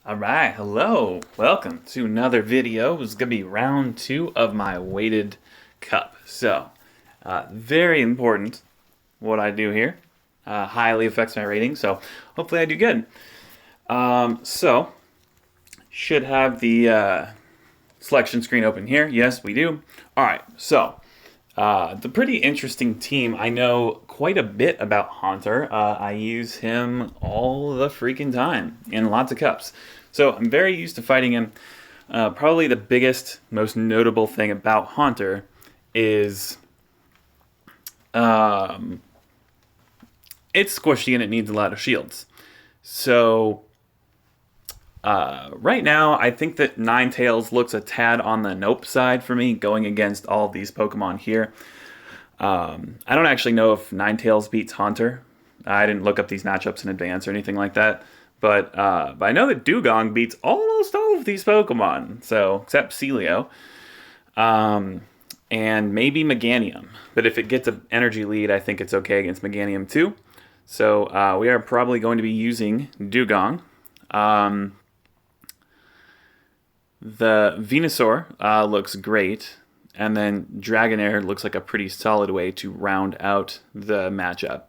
All right, hello. Welcome to another video. It's going to be round 2 of my weighted cup. So, very important what I do here. Highly affects my rating, so hopefully I do good. Should have the selection screen open here. Yes, we do. All right, so the pretty interesting team. I know quite a bit about Haunter. I use him all the freaking time in lots of cups. So I'm very used to fighting him. Probably the biggest, most notable thing about Haunter is it's squishy and it needs a lot of shields. So right now, I think that Ninetales looks a tad on the nope side for me, going against all of these Pokemon here. I don't actually know if Ninetales beats Haunter. I didn't look up these matchups in advance or anything like that. But I know that Dewgong beats almost all of these Pokemon, so except Celio. And maybe Meganium. But if it gets an energy lead, I think it's okay against Meganium too. So we are probably going to be using Dewgong. The Venusaur looks great, and then Dragonair looks like a pretty solid way to round out the matchup.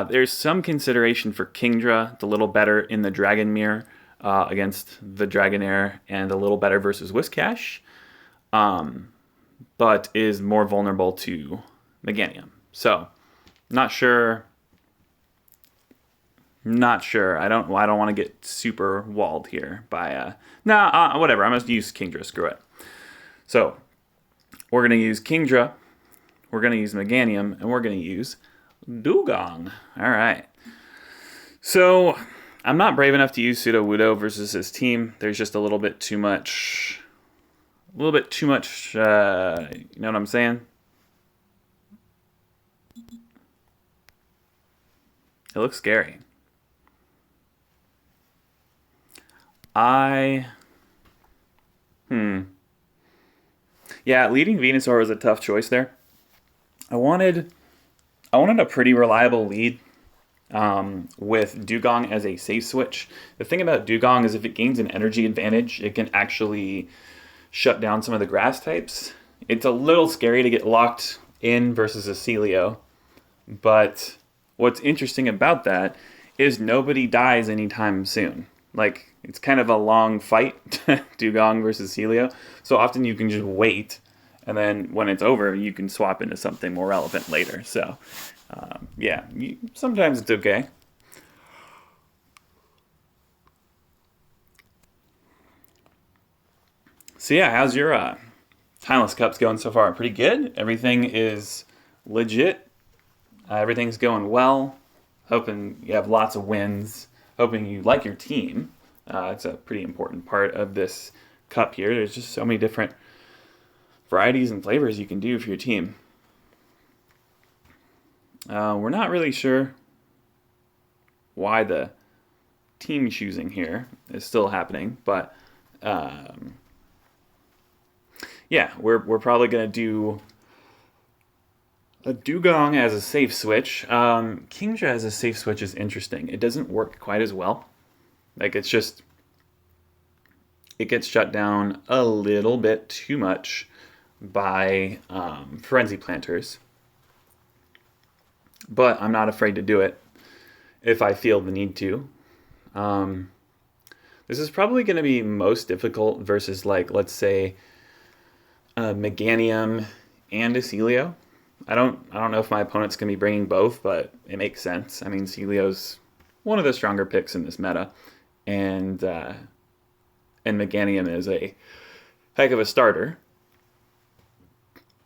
There's some consideration for Kingdra, the little better in the Dragon Mirror against the Dragonair, and a little better versus Whiscash, but is more vulnerable to Meganium. So, not sure. Not sure. I don't want to get super walled here by whatever. I'm gonna use Kingdra. Screw it. So we're gonna use Kingdra. We're gonna use Meganium, and we're gonna use Dewgong. All right. So I'm not brave enough to use Sudowoodo versus his team. There's just a little bit too much. You know what I'm saying? It looks scary. Yeah, leading Venusaur was a tough choice there. I wanted a pretty reliable lead with Dewgong as a safe switch. The thing about Dewgong is if it gains an energy advantage, it can actually shut down some of the grass types. It's a little scary to get locked in versus a Celio, but what's interesting about that is nobody dies anytime soon. Like, it's kind of a long fight, Dewgong versus Celio. So often you can just wait, and then when it's over, you can swap into something more relevant later. So, sometimes it's okay. So yeah, how's your Timeless Cups going so far? Pretty good? Everything is legit? Everything's going well? Hoping you have lots of wins. Hoping you like your team. It's a pretty important part of this cup here. There's just so many different varieties and flavors you can do for your team. We're not really sure why the team choosing here is still happening, but we're probably going to do a Dewgong as a safe switch. Kingdra as a safe switch is interesting. It doesn't work quite as well. Like, it gets shut down a little bit too much by Frenzy Planters. But I'm not afraid to do it if I feel the need to. This is probably going to be most difficult versus, like, let's say, Meganium and a Celio. I don't know if my opponent's going to be bringing both, but it makes sense. I mean, Celio's one of the stronger picks in this meta, and Meganium is a heck of a starter.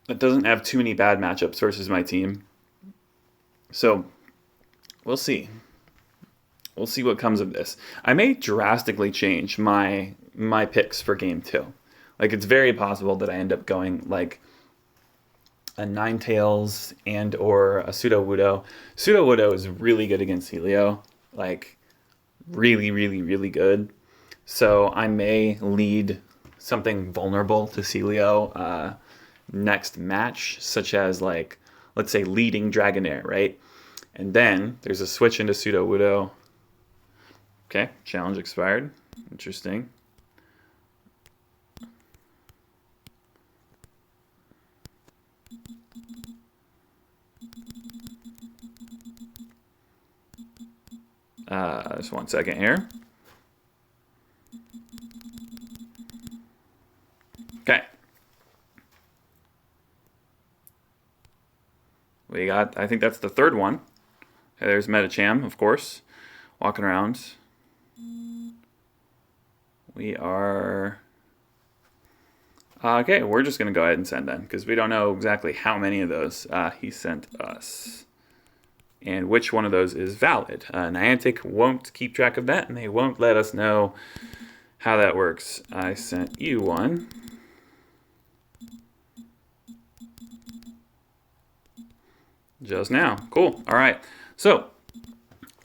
It doesn't have too many bad matchups versus my team. So, we'll see. We'll see what comes of this. I may drastically change my picks for game 2. Like, it's very possible that I end up going, like, a Ninetales and or a Sudowoodo. Sudowoodo is really good against Celio. Like, really, really, really good. So I may lead something vulnerable to Celio next match, such as, like, let's say leading Dragonair, right? And then there's a switch into Sudowoodo. Okay, challenge expired. Interesting. Just 1 second here. Okay. We got, I think that's the third one. Okay, there's Metacham, of course, walking around. We are... okay, we're just going to go ahead and send then, because we don't know exactly how many of those he sent us. And which one of those is valid. Niantic won't keep track of that, and they won't let us know how that works. I sent you one. Just now. Cool. All right. So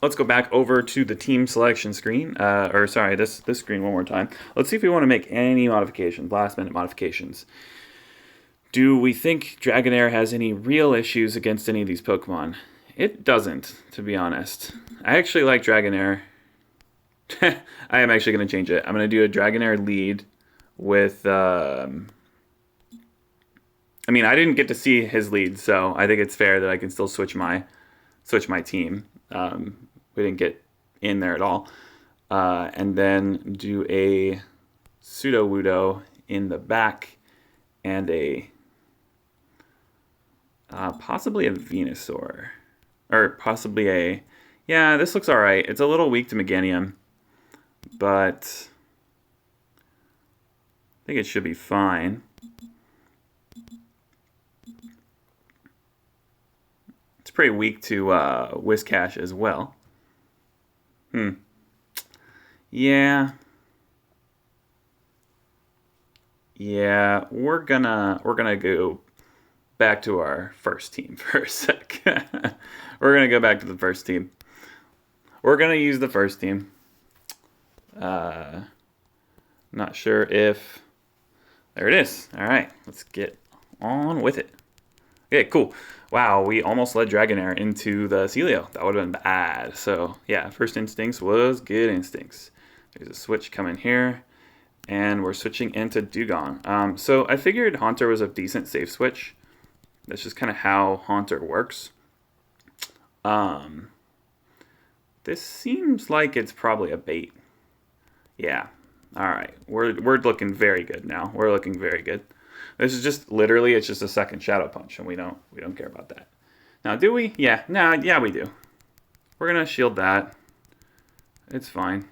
let's go back over to the team selection screen. Or sorry, this screen one more time. Let's see if we want to make any modifications, last minute modifications. Do we think Dragonair has any real issues against any of these Pokemon? It doesn't, to be honest. I actually like Dragonair. I am actually going to change it. I'm going to do a Dragonair lead with... I mean, I didn't get to see his lead, so I think it's fair that I can still switch my team. We didn't get in there at all. And then do a Sudowoodo in the back and a... possibly a Venusaur. Or possibly a... Yeah, this looks alright. It's a little weak to Meganium, but I think it should be fine. It's pretty weak to Whiscash as well. Yeah. Yeah, we're gonna go back to our first team for a sec. We're gonna go back to the first team. We're gonna use the first team. Not sure if... There it is. All right, let's get on with it. Okay, cool. Wow, we almost led Dragonair into the Celio. That would have been bad. So yeah, First Instincts was good instincts. There's a switch coming here, and we're switching into Dewgong. So I figured Haunter was a decent safe switch. That's just kind of how Haunter works. This seems like it's probably a bait. Yeah. All right. We're looking very good now. We're looking very good. This is just literally, it's just a second Shadow Punch, and we don't care about that. Now, do we? Yeah. No. Yeah, we do. We're gonna shield that. It's fine.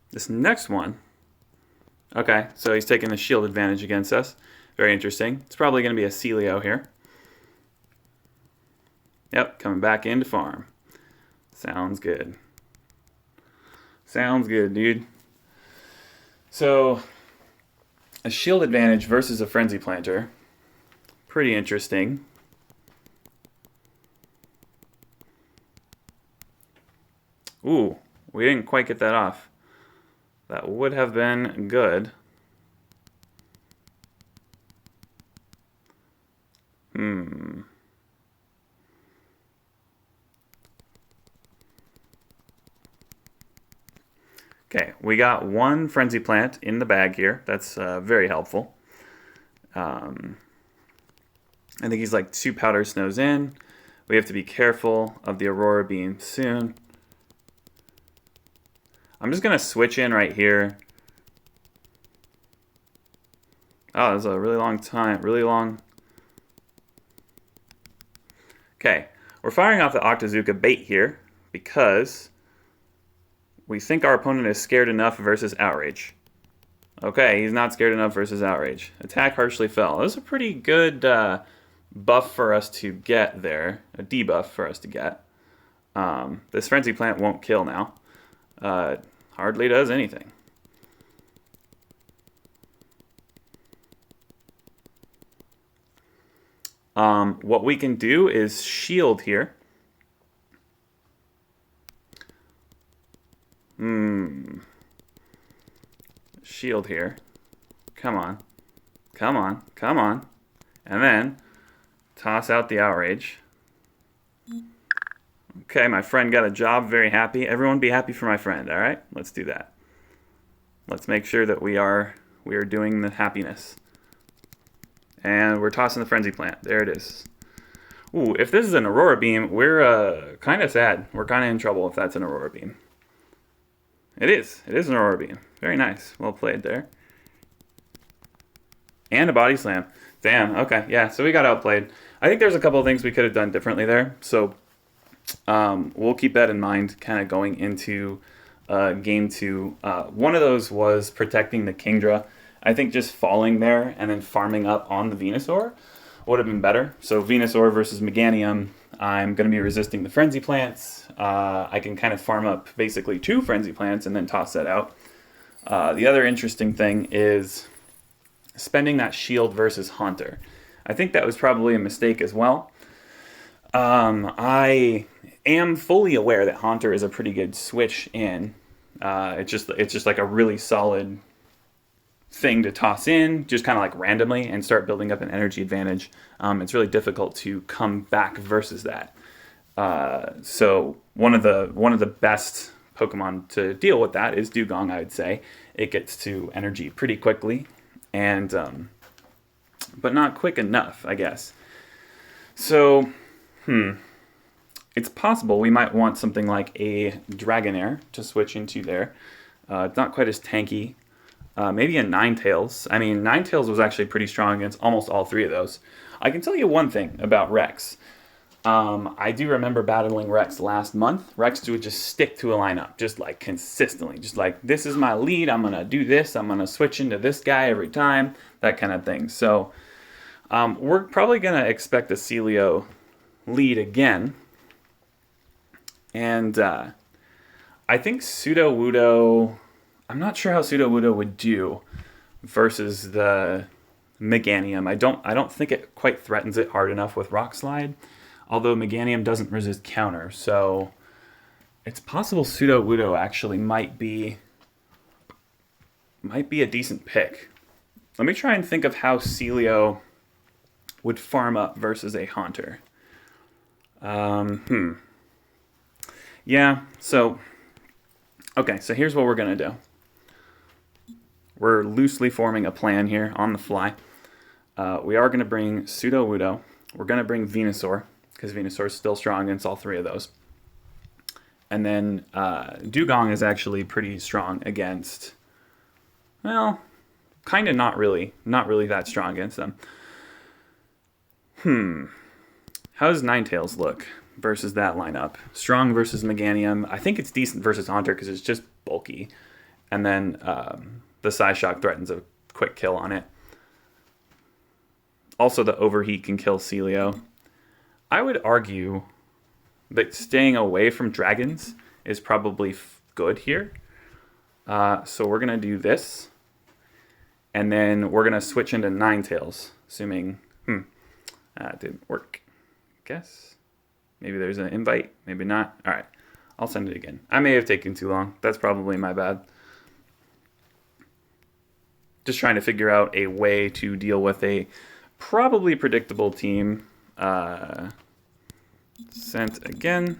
This next one. Okay, so he's taking the shield advantage against us. Very interesting. It's probably going to be a Celio here. Yep, coming back into farm. Sounds good. Sounds good, dude. So, a shield advantage versus a Frenzy Planter. Pretty interesting. Ooh, we didn't quite get that off. That would have been good. Okay, we got one Frenzy Plant in the bag here. That's very helpful. I think he's like 2 Powder Snows in. We have to be careful of the Aurora Beam soon. I'm just going to switch in right here. Oh, that's a really long time. Really long. Okay, we're firing off the Octazooka bait here because we think our opponent is scared enough versus Outrage. Okay, he's not scared enough versus Outrage. Attack Harshly Fell. That was a pretty good buff for us to get there. A debuff for us to get. This Frenzy Plant won't kill now. Hardly does anything. What we can do is shield here. Shield here. Come on. Come on. Come on. And then toss out the Outrage. Okay, my friend got a job, very happy. Everyone be happy for my friend, all right? Let's do that. Let's make sure that we are doing the happiness. And we're tossing the frenzy plant. There it is. Ooh, if this is an aurora beam, we're kind of sad. We're kind of in trouble if that's an aurora beam. It is. It is an aurora beam. Very nice. Well played there. And a body slam. Damn. Okay. Yeah. So we got outplayed. I think there's a couple of things we could have done differently there. So we'll keep that in mind, kind of going into game two. One of those was protecting the Kingdra. I think just falling there and then farming up on the Venusaur would have been better. So Venusaur versus Meganium, I'm going to be resisting the Frenzy Plants. I can kind of farm up basically 2 Frenzy Plants and then toss that out. The other interesting thing is spending that shield versus Haunter. I think that was probably a mistake as well. I am fully aware that Haunter is a pretty good switch in. It's just like a really solid thing to toss in, just kind of like randomly, and start building up an energy advantage. It's really difficult to come back versus that. So one of the best Pokemon to deal with that is Dugong. I would say it gets to energy pretty quickly, and but not quick enough, I guess. So, it's possible we might want something like a Dragonair to switch into there. It's not quite as tanky. Maybe a Ninetales. I mean, Ninetales was actually pretty strong against almost all 3 of those. I can tell you one thing about Rex. I do remember battling Rex last month. Rex would just stick to a lineup, just like consistently. Just like, this is my lead, I'm going to do this, I'm going to switch into this guy every time, that kind of thing. So, we're probably going to expect a Celio lead again. And I think Sudowoodo, I'm not sure how Sudowoodo would do versus the Meganium. I don't think it quite threatens it hard enough with Rock Slide, although Meganium doesn't resist counter. So it's possible Sudowoodo actually might be a decent pick. Let me try and think of how Celio would farm up versus a Haunter. Yeah, so, okay, so here's what we're going to do. We're loosely forming a plan here on the fly. We are going to bring Sudowoodo. We're going to bring Venusaur, because Venusaur is still strong against all 3 of those. And then Dugong is actually pretty strong against, well, kind of not really that strong against them. How does Ninetales look versus that lineup? Strong versus Meganium. I think it's decent versus Haunter because it's just bulky. And then the Psyshock threatens a quick kill on it. Also, the Overheat can kill Celio. I would argue that staying away from dragons is probably good here. So we're going to do this. And then we're going to switch into Ninetales, assuming... it didn't work. Guess. Maybe there's an invite. Maybe not. All right. I'll send it again. I may have taken too long. That's probably my bad. Just trying to figure out a way to deal with a probably predictable team. Sent again.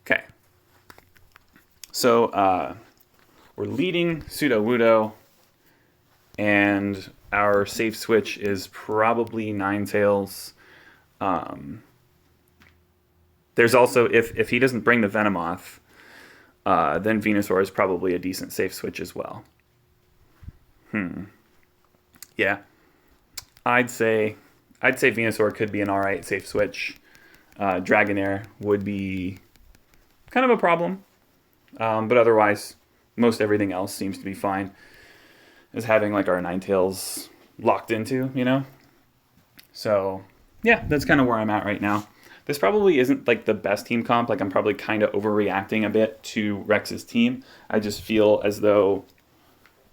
Okay. So we're leading Sudowoodo, and our safe switch is probably Ninetales. There's also, if he doesn't bring the Venomoth, then Venusaur is probably a decent safe switch as well. Yeah. I'd say Venusaur could be an alright safe switch. Dragonair would be kind of a problem. But otherwise, most everything else seems to be fine. As having like our Ninetales locked into, you know? So, yeah, that's kind of where I'm at right now. This probably isn't like the best team comp. Like, I'm probably kind of overreacting a bit to Rex's team. I just feel as though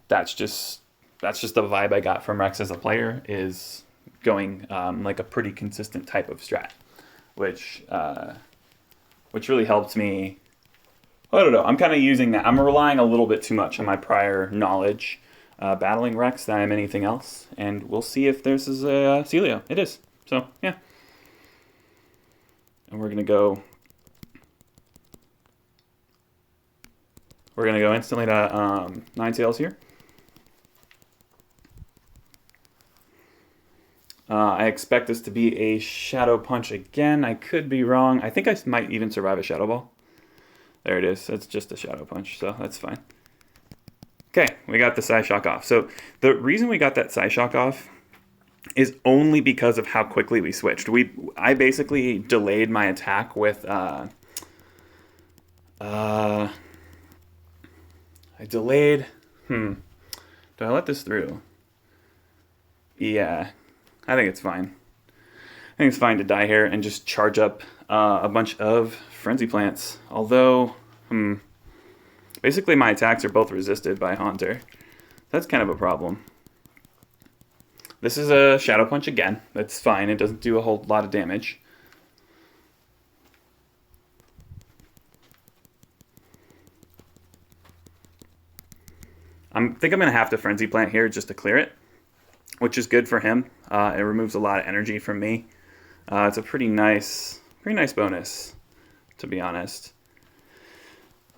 that's just the vibe I got from Rex as a player, is going like a pretty consistent type of strat, which really helped me. I don't know. I'm kind of using that. I'm relying a little bit too much on my prior knowledge battling Rex than I am anything else. And we'll see if this is a Celio. It is. So, yeah. gonna go. We're gonna go instantly to Ninetales here. I expect this to be a Shadow Punch again. I could be wrong. I think I might even survive a Shadow Ball. There it is. It's just a Shadow Punch, so that's fine. Okay, we got the Psyshock off. So the reason we got that Psyshock off is only because of how quickly we switched. I basically delayed my attack with I delayed. Do I let this through? Yeah, I think it's fine. I think it's fine to die here and just charge up a bunch of Frenzy Plants. Although, basically my attacks are both resisted by Haunter. That's kind of a problem. This is a Shadow Punch again. That's fine. It doesn't do a whole lot of damage. I think I'm going to have to Frenzy Plant here just to clear it, which is good for him. It removes a lot of energy from me. It's a pretty nice bonus, to be honest.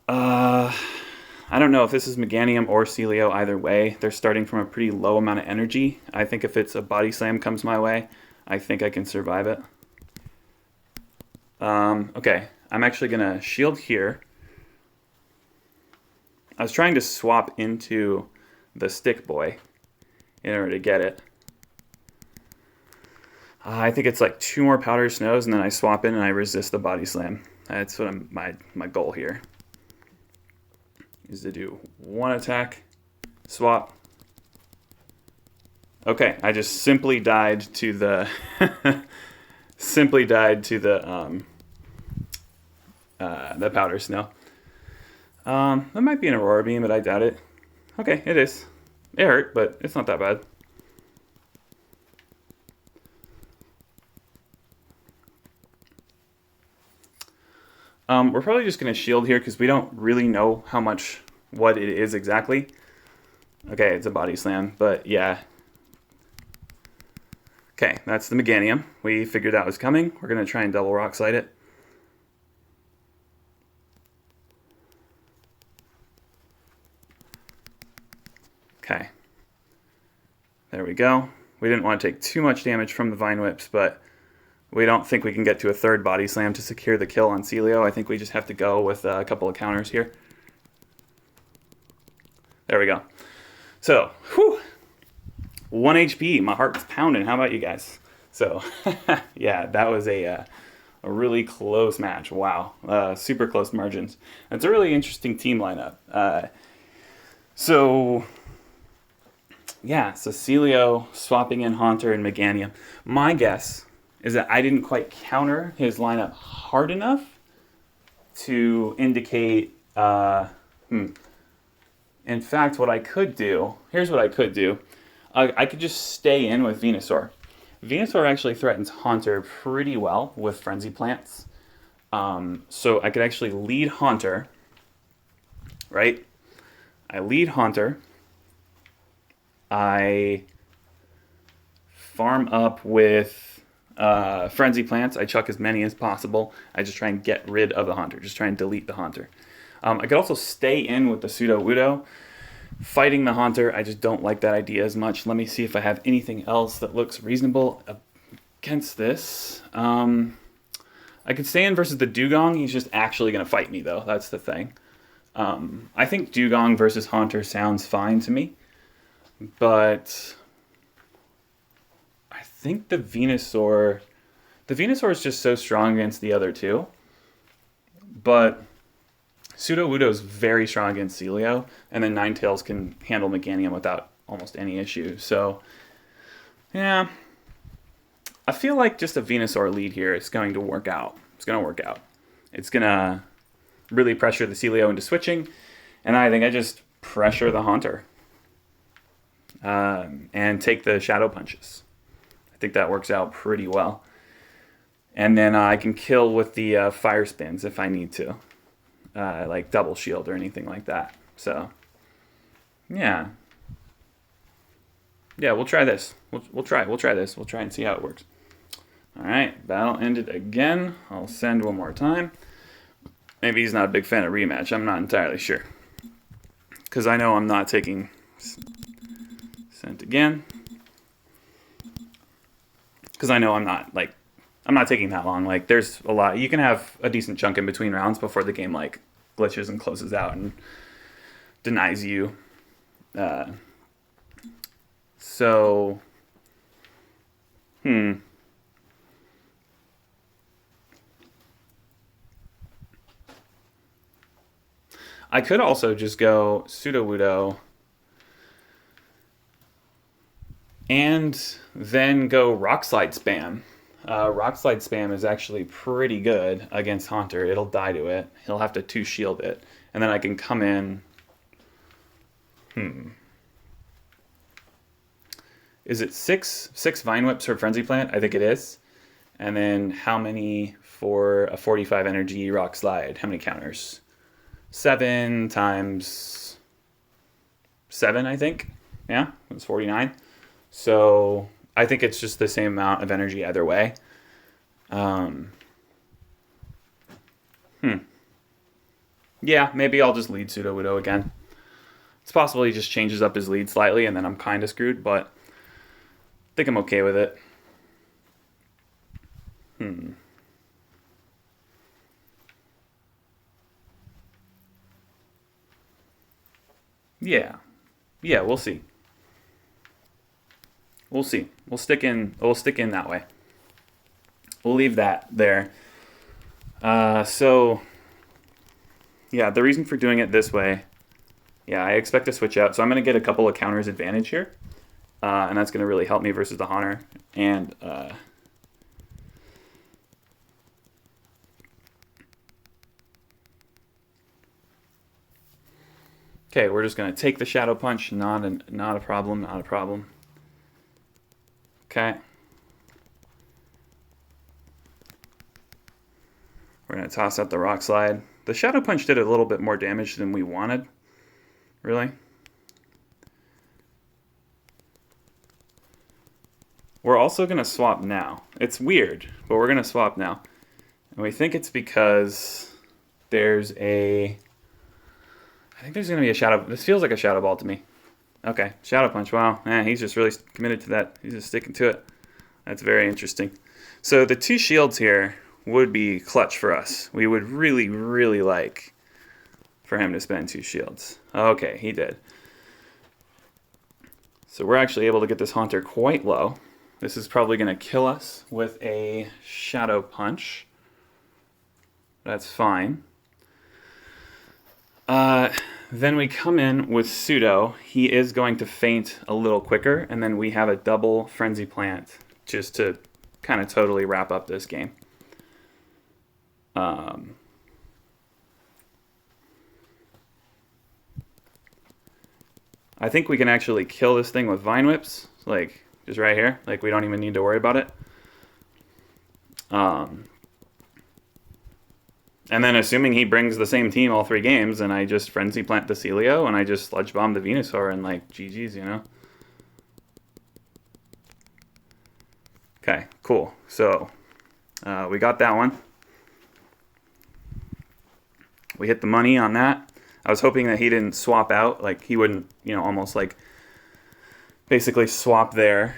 I don't know if this is Meganium or Celio either way. They're starting from a pretty low amount of energy. I think if it's a Body Slam comes my way, I think I can survive it. Okay, I'm actually going to shield here. I was trying to swap into the Stick Boy in order to get it. I think it's like 2 more Powder Snows, and then I swap in and I resist the Body Slam. That's what my goal here is, to do 1 attack, swap. Okay, I just simply died to the the Powder Snow. That might be an Aurora Beam, but I doubt it. Okay, it is. It hurt, but it's not that bad. We're probably just going to shield here because we don't really know what it is exactly. Okay, it's a Body Slam, but yeah. Okay, that's the Meganium. We figured that was coming. We're going to try and double Rock Slide it. Okay. There we go. We didn't want to take too much damage from the Vine Whips, but we don't think we can get to a 3rd Body Slam to secure the kill on Celio. I think we just have to go with a couple of counters here. There we go. So, whew, 1 HP. My heart's pounding. How about you guys? So, yeah, that was a really close match. Wow. Super close margins. It's a really interesting team lineup. So Celio swapping in Haunter and Meganium. My guess is that I didn't quite counter his lineup hard enough to indicate... In fact, what I could do... Here's what I could do. I could just stay in with Venusaur. Venusaur actually threatens Haunter pretty well with Frenzy Plants. So I could actually lead Haunter. Right? I lead Haunter. I farm up with Frenzy Plants. I chuck as many as possible. I just try and get rid of the Haunter. Just try and delete the Haunter. I could also stay in with the Sudowoodo. Fighting the Haunter, I just don't like that idea as much. Let me see if I have anything else that looks reasonable against this. I could stay in versus the Dugong. He's just actually going to fight me, though. That's the thing. I think Dugong versus Haunter sounds fine to me. But I think the Venusaur is just so strong against the other two. But Sudowoodo is very strong against Celio, and then Ninetales can handle Meganium without almost any issue. So, yeah, I feel like just a Venusaur lead here is going to work out. It's going to work out. It's going to really pressure the Celio into switching, and I think I just pressure the Haunter and take the Shadow Punches. I think that works out pretty well. And then I can kill with the Fire Spins if I need to. Like double shield or anything like that. So, yeah. Yeah, we'll try this. We'll try this. We'll try and see how it works. All right, battle ended again. I'll send one more time. Maybe he's not a big fan of rematch. I'm not entirely sure. Because I know I'm not taking... Sent again. Because I know I'm not taking that long. Like, there's a lot. You can have a decent chunk in between rounds before the game, like, glitches and closes out and denies you. So... I could also just go Sudowoodo and then go Rock Slide Spam. Rock Slide Spam is actually pretty good against Haunter. It'll die to it. He'll have to 2-shield it. And then I can come in... Is it six Vine Whips for Frenzy Plant? I think it is. And then how many for a 45 energy Rock Slide? How many counters? 7 times 7, I think. Yeah, it was 49. So I think it's just the same amount of energy either way. Yeah, maybe I'll just lead Sudowoodo again. It's possible he just changes up his lead slightly and then I'm kind of screwed, but I think I'm okay with it. Yeah. Yeah, we'll see. We'll see. We'll stick in that way. We'll leave that there. So yeah, the reason for doing it this way, yeah, I expect to switch out. So I'm going to get a couple of counters advantage here. And that's going to really help me versus the Haunter. And okay, we're just going to take the Shadow Punch. Not a problem. Not a problem. Okay. We're going to toss out the Rock Slide. The Shadow Punch did a little bit more damage than we wanted. Really? We're also going to swap now. It's weird, but we're going to swap now. And we think it's because there's a... I think there's going to be a Shadow... This feels like a Shadow Ball to me. Okay, Shadow Punch. Wow. He's just really committed to that. He's just sticking to it. That's very interesting. So the 2 shields here would be clutch for us. We would really, really like for him to spend 2 shields. Okay, he did. So we're actually able to get this Haunter quite low. This is probably going to kill us with a Shadow Punch. That's fine. Then we come in with Pseudo. He is going to faint a little quicker, and then we have a double Frenzy Plant just to kind of totally wrap up this game. I think we can actually kill this thing with Vine Whips, like just right here. Like we don't even need to worry about it. And then assuming he brings the same team all 3 games, and I just Frenzy Plant the Celio, and I just Sludge Bomb the Venusaur, and like GG's, you know? Okay, cool. So we got that one. We hit the money on that. I was hoping that he didn't swap out, like he wouldn't, you know, almost like basically swap there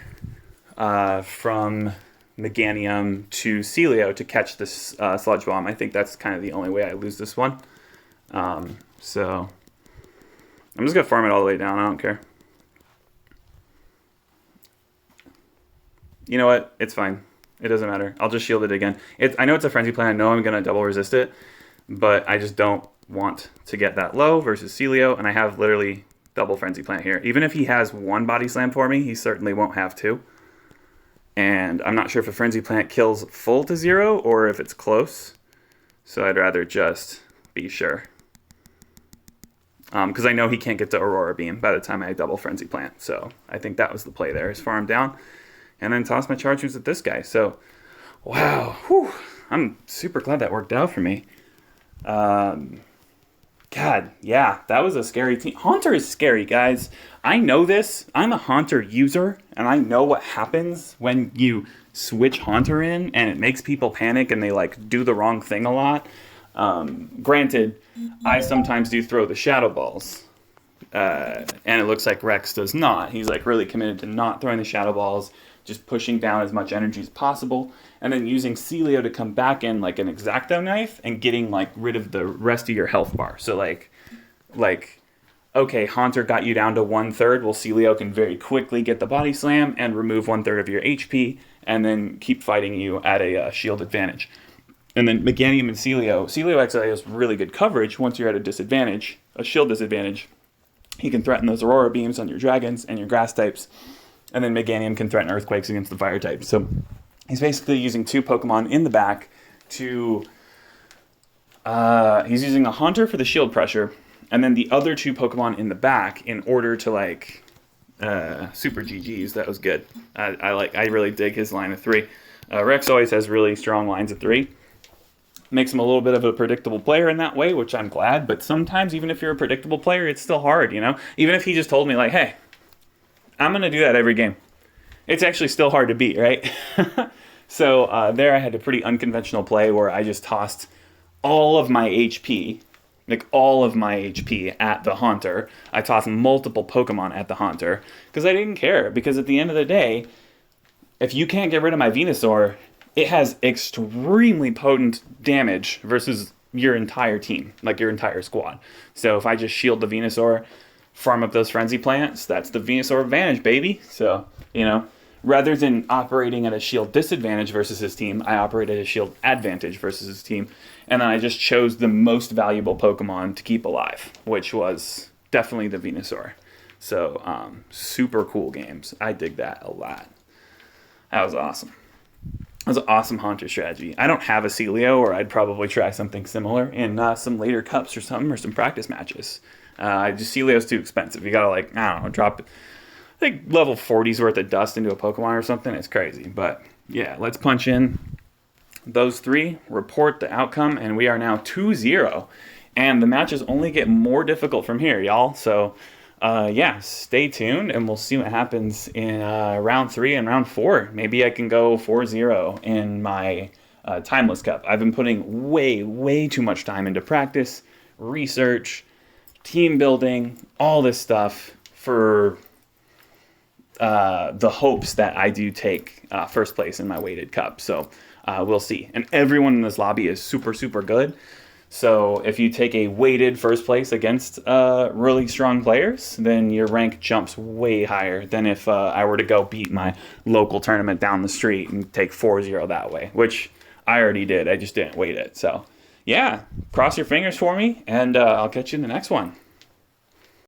from Meganium to Celio to catch this Sludge Bomb. I think that's kind of the only way I lose this one. So I'm just going to farm it all the way down. I don't care. You know what? It's fine. It doesn't matter. I'll just shield it again. I know it's a Frenzy Plant. I know I'm going to double resist it, but I just don't want to get that low versus Celio, and I have literally double Frenzy Plant here. Even if he has 1 Body Slam for me, he certainly won't have 2. And I'm not sure if a Frenzy Plant kills full to 0 or if it's close. So I'd rather just be sure. Because I know he can't get to Aurora Beam by the time I double Frenzy Plant. So I think that was the play there, is farm down. And then toss my Charge Moves at this guy. So, wow. Whew, I'm super glad that worked out for me. Okay, God, yeah, that was a scary team. Haunter is scary, guys. I know this. I'm a Haunter user, and I know what happens when you switch Haunter in, and it makes people panic and they like do the wrong thing a lot. Granted, I sometimes do throw the shadow balls, and it looks like Rex does not. He's like really committed to not throwing the shadow balls, just pushing down as much energy as possible, and then using Celio to come back in like an X-Acto knife and getting like rid of the rest of your health bar. So like okay, Haunter got you down to 1/3. Well, Celio can very quickly get the body slam and remove 1/3 of your HP, and then keep fighting you at a shield advantage. And then Meganium and Celio actually has really good coverage once you're at a disadvantage, a shield disadvantage. He can threaten those Aurora Beams on your dragons and your grass types. And then Meganium can threaten earthquakes against the fire types. So he's basically using two Pokemon in the back to... he's using a Haunter for the shield pressure, and then the other two Pokemon in the back in order to, like... super GGs. That was good. I really dig his line of 3. Rex always has really strong lines of 3. Makes him a little bit of a predictable player in that way, which I'm glad. But sometimes, even if you're a predictable player, it's still hard, you know? Even if he just told me, like, hey, I'm going to do that every game. It's actually still hard to beat, right? So there I had a pretty unconventional play where I just tossed all of my HP, like all of my HP at the Haunter. I tossed multiple Pokemon at the Haunter because I didn't care. Because at the end of the day, if you can't get rid of my Venusaur, it has extremely potent damage versus your entire team, like your entire squad. So if I just shield the Venusaur, farm up those Frenzy Plants, that's the Venusaur advantage, baby. So, you know, rather than operating at a shield disadvantage versus his team, I operated at a shield advantage versus his team. And then I just chose the most valuable Pokemon to keep alive, which was definitely the Venusaur. So, super cool games. I dig that a lot. That was awesome. That was an awesome Haunter strategy. I don't have a Celio, or I'd probably try something similar in some later cups or something, or some practice matches. Just Celio's too expensive. You gotta, like, I don't know, drop, I think, level 40's worth of dust into a Pokemon or something. It's crazy. But, yeah, let's punch in those 3, report the outcome, and we are now 2-0. And the matches only get more difficult from here, y'all. So, yeah, stay tuned, and we'll see what happens in round 3 and round 4. Maybe I can go 4-0 in my Timeless Cup. I've been putting way too much time into practice, research, team building, all this stuff for the hopes that I do take first place in my weighted cup. So we'll see. And everyone in this lobby is super good. So if you take a weighted first place against really strong players, then your rank jumps way higher than if I were to go beat my local tournament down the street and take 4-0 that way, which I already did. I just didn't weight it. So yeah, cross your fingers for me, and I'll catch you in the next one.